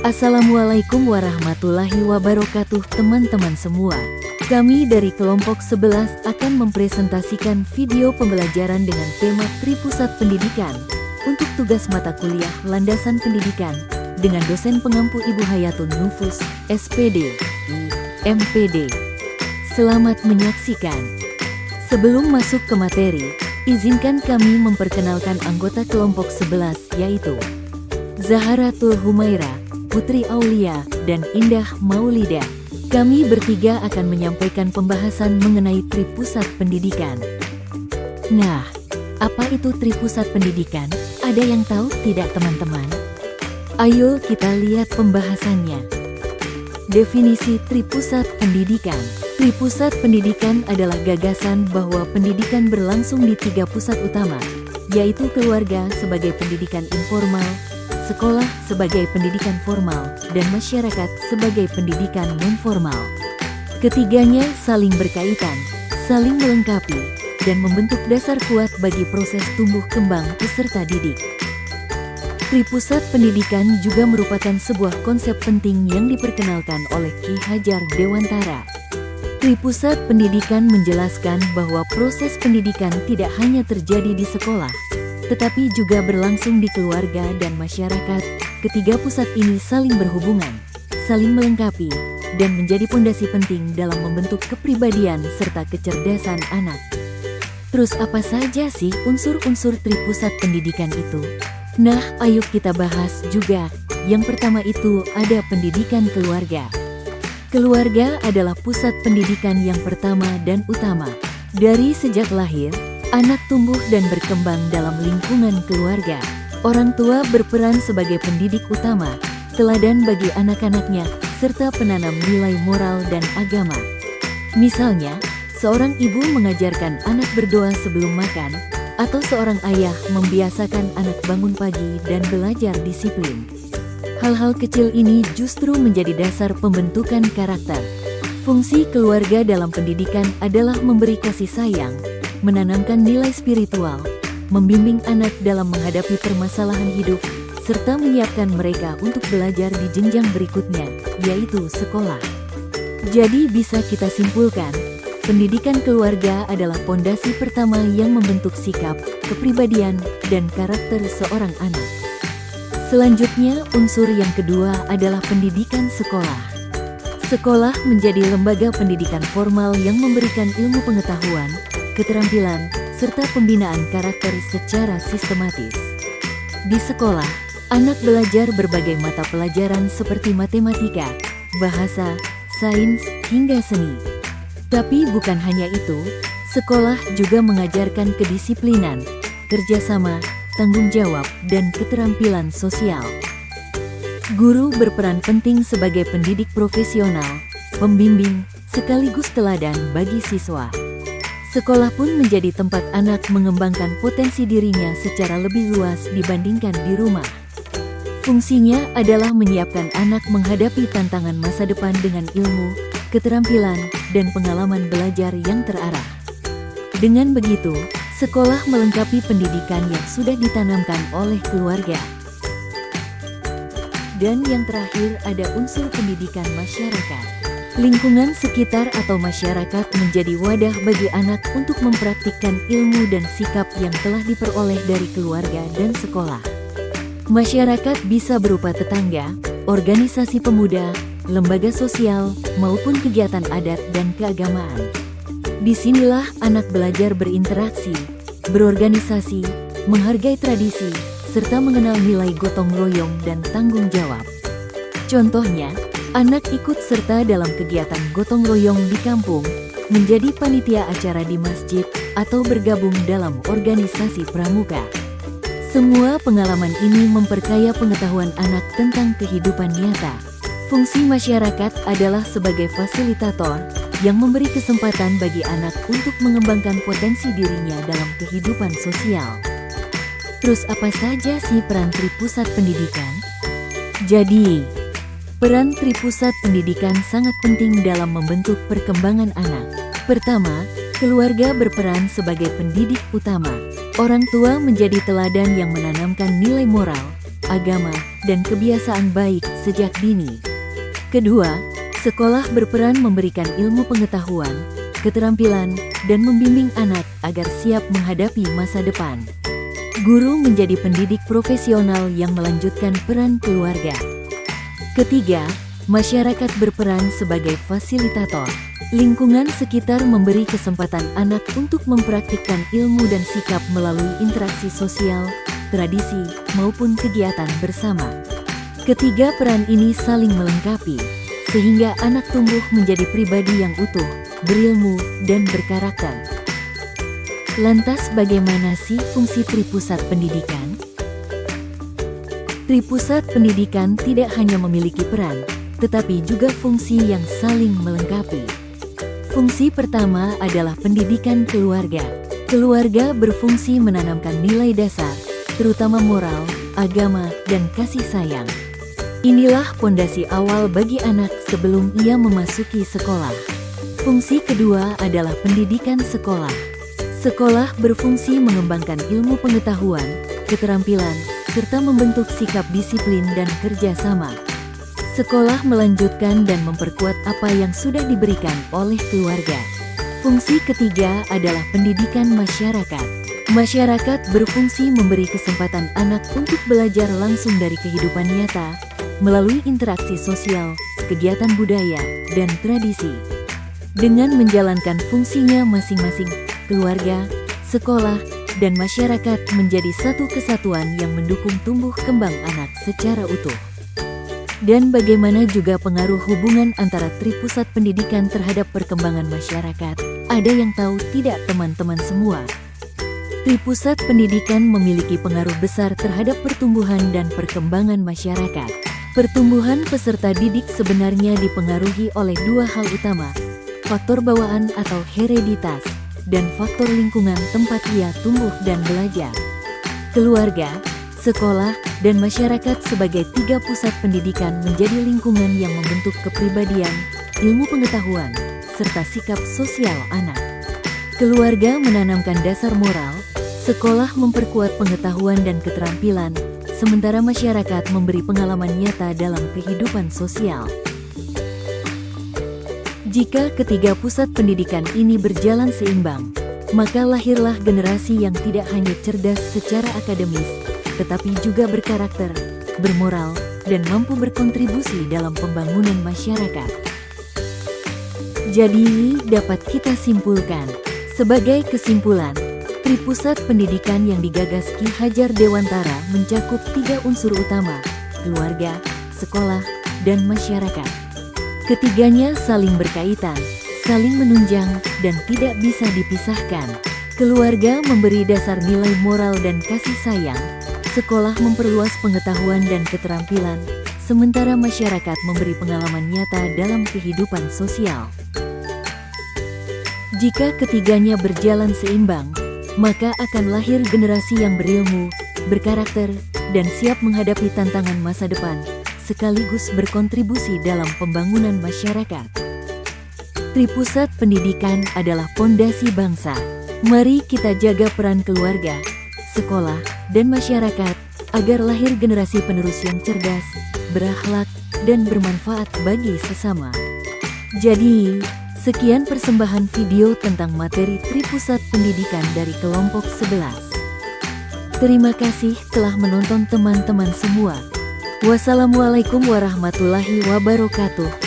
Assalamualaikum warahmatullahi wabarakatuh teman-teman semua. Kami dari kelompok 11 akan mempresentasikan video pembelajaran dengan tema Tripusat Pendidikan untuk tugas mata kuliah Landasan Pendidikan dengan dosen pengampu Ibu Hayatun Nufus, SPD, MPD. Selamat menyaksikan. Sebelum masuk ke materi, izinkan kami memperkenalkan anggota kelompok 11 yaitu Zaharatul Humaira, Putri Aulia, dan Indah Maulida. Kami bertiga akan menyampaikan pembahasan mengenai Tripusat Pendidikan. Nah, apa itu Tripusat Pendidikan? Ada yang tahu tidak teman-teman? Ayo kita lihat pembahasannya. Definisi Tripusat Pendidikan. Tripusat Pendidikan adalah gagasan bahwa pendidikan berlangsung di 3 pusat utama, yaitu keluarga sebagai pendidikan informal, sekolah sebagai pendidikan formal, dan masyarakat sebagai pendidikan non-formal. Ketiganya saling berkaitan, saling melengkapi, dan membentuk dasar kuat bagi proses tumbuh kembang peserta didik. Tripusat Pendidikan juga merupakan sebuah konsep penting yang diperkenalkan oleh Ki Hajar Dewantara. Tripusat Pendidikan menjelaskan bahwa proses pendidikan tidak hanya terjadi di sekolah, tetapi juga berlangsung di keluarga dan masyarakat. Ketiga pusat ini saling berhubungan, saling melengkapi, dan menjadi pondasi penting dalam membentuk kepribadian serta kecerdasan anak. Terus apa saja sih unsur-unsur Tripusat Pendidikan itu? Nah, ayo kita bahas juga. Yang pertama itu ada pendidikan keluarga. Keluarga adalah pusat pendidikan yang pertama dan utama. Dari sejak lahir, anak tumbuh dan berkembang dalam lingkungan keluarga. Orang tua berperan sebagai pendidik utama, teladan bagi anak-anaknya, serta penanam nilai moral dan agama. Misalnya, seorang ibu mengajarkan anak berdoa sebelum makan, atau seorang ayah membiasakan anak bangun pagi dan belajar disiplin. Hal-hal kecil ini justru menjadi dasar pembentukan karakter. Fungsi keluarga dalam pendidikan adalah memberi kasih sayang, menanamkan nilai spiritual, membimbing anak dalam menghadapi permasalahan hidup, serta menyiapkan mereka untuk belajar di jenjang berikutnya, yaitu sekolah. Jadi bisa kita simpulkan, pendidikan keluarga adalah pondasi pertama yang membentuk sikap, kepribadian, dan karakter seorang anak. Selanjutnya, unsur yang kedua adalah pendidikan sekolah. Sekolah menjadi lembaga pendidikan formal yang memberikan ilmu pengetahuan, keterampilan, serta pembinaan karakter secara sistematis. Di sekolah, anak belajar berbagai mata pelajaran seperti matematika, bahasa, sains, hingga seni. Tapi bukan hanya itu, sekolah juga mengajarkan kedisiplinan, kerjasama, tanggung jawab, dan keterampilan sosial. Guru berperan penting sebagai pendidik profesional, pembimbing, sekaligus teladan bagi siswa. Sekolah pun menjadi tempat anak mengembangkan potensi dirinya secara lebih luas dibandingkan di rumah. Fungsinya adalah menyiapkan anak menghadapi tantangan masa depan dengan ilmu, keterampilan, dan pengalaman belajar yang terarah. Dengan begitu, sekolah melengkapi pendidikan yang sudah ditanamkan oleh keluarga. Dan yang terakhir ada unsur pendidikan masyarakat. Lingkungan sekitar atau masyarakat menjadi wadah bagi anak untuk mempraktikkan ilmu dan sikap yang telah diperoleh dari keluarga dan sekolah. Masyarakat bisa berupa tetangga, organisasi pemuda, lembaga sosial, maupun kegiatan adat dan keagamaan. Disinilah anak belajar berinteraksi, berorganisasi, menghargai tradisi, serta mengenal nilai gotong royong dan tanggung jawab. Contohnya, anak ikut serta dalam kegiatan gotong royong di kampung, menjadi panitia acara di masjid, atau bergabung dalam organisasi pramuka. Semua pengalaman ini memperkaya pengetahuan anak tentang kehidupan nyata. Fungsi masyarakat adalah sebagai fasilitator yang memberi kesempatan bagi anak untuk mengembangkan potensi dirinya dalam kehidupan sosial. Terus apa saja sih peran Tripusat Pendidikan? Jadi, peran Tripusat Pendidikan sangat penting dalam membentuk perkembangan anak. Pertama, keluarga berperan sebagai pendidik utama. Orang tua menjadi teladan yang menanamkan nilai moral, agama, dan kebiasaan baik sejak dini. Kedua, sekolah berperan memberikan ilmu pengetahuan, keterampilan, dan membimbing anak agar siap menghadapi masa depan. Guru menjadi pendidik profesional yang melanjutkan peran keluarga. Ketiga, masyarakat berperan sebagai fasilitator. Lingkungan sekitar memberi kesempatan anak untuk mempraktikkan ilmu dan sikap melalui interaksi sosial, tradisi, maupun kegiatan bersama. Ketiga peran ini saling melengkapi, sehingga anak tumbuh menjadi pribadi yang utuh, berilmu, dan berkarakter. Lantas bagaimana sih fungsi Tripusat Pendidikan? Tripusat Pendidikan tidak hanya memiliki peran, tetapi juga fungsi yang saling melengkapi. Fungsi pertama adalah pendidikan keluarga. Keluarga berfungsi menanamkan nilai dasar, terutama moral, agama, dan kasih sayang. Inilah pondasi awal bagi anak sebelum ia memasuki sekolah. Fungsi kedua adalah pendidikan sekolah. Sekolah berfungsi mengembangkan ilmu pengetahuan, keterampilan, serta membentuk sikap disiplin dan kerja sama. Sekolah melanjutkan dan memperkuat apa yang sudah diberikan oleh keluarga. Fungsi ketiga adalah pendidikan masyarakat. Masyarakat berfungsi memberi kesempatan anak untuk belajar langsung dari kehidupan nyata, melalui interaksi sosial, kegiatan budaya, dan tradisi. Dengan menjalankan fungsinya masing-masing, keluarga, sekolah, dan masyarakat menjadi satu kesatuan yang mendukung tumbuh kembang anak secara utuh. Dan bagaimana juga pengaruh hubungan antara Tripusat Pendidikan terhadap perkembangan masyarakat? Ada yang tahu tidak teman-teman semua? Tripusat Pendidikan memiliki pengaruh besar terhadap pertumbuhan dan perkembangan masyarakat. Pertumbuhan peserta didik sebenarnya dipengaruhi oleh dua hal utama, faktor bawaan atau hereditas, dan faktor lingkungan tempat ia tumbuh dan belajar. Keluarga, sekolah, dan masyarakat sebagai tiga pusat pendidikan menjadi lingkungan yang membentuk kepribadian, ilmu pengetahuan, serta sikap sosial anak. Keluarga menanamkan dasar moral, sekolah memperkuat pengetahuan dan keterampilan, sementara masyarakat memberi pengalaman nyata dalam kehidupan sosial. Jika ketiga pusat pendidikan ini berjalan seimbang, maka lahirlah generasi yang tidak hanya cerdas secara akademis, tetapi juga berkarakter, bermoral, dan mampu berkontribusi dalam pembangunan masyarakat. Jadi, dapat kita simpulkan, sebagai kesimpulan, Tripusat Pendidikan yang digagas Ki Hajar Dewantara mencakup tiga unsur utama, keluarga, sekolah, dan masyarakat. Ketiganya saling berkaitan, saling menunjang, dan tidak bisa dipisahkan. Keluarga memberi dasar nilai moral dan kasih sayang, sekolah memperluas pengetahuan dan keterampilan, sementara masyarakat memberi pengalaman nyata dalam kehidupan sosial. Jika ketiganya berjalan seimbang, maka akan lahir generasi yang berilmu, berkarakter, dan siap menghadapi tantangan masa depan, sekaligus berkontribusi dalam pembangunan masyarakat. Tripusat Pendidikan adalah pondasi bangsa. Mari kita jaga peran keluarga, sekolah, dan masyarakat agar lahir generasi penerus yang cerdas, berakhlak, dan bermanfaat bagi sesama. Jadi, sekian persembahan video tentang materi Tripusat Pendidikan dari kelompok 11. Terima kasih telah menonton teman-teman semua. Wassalamualaikum warahmatullahi wabarakatuh.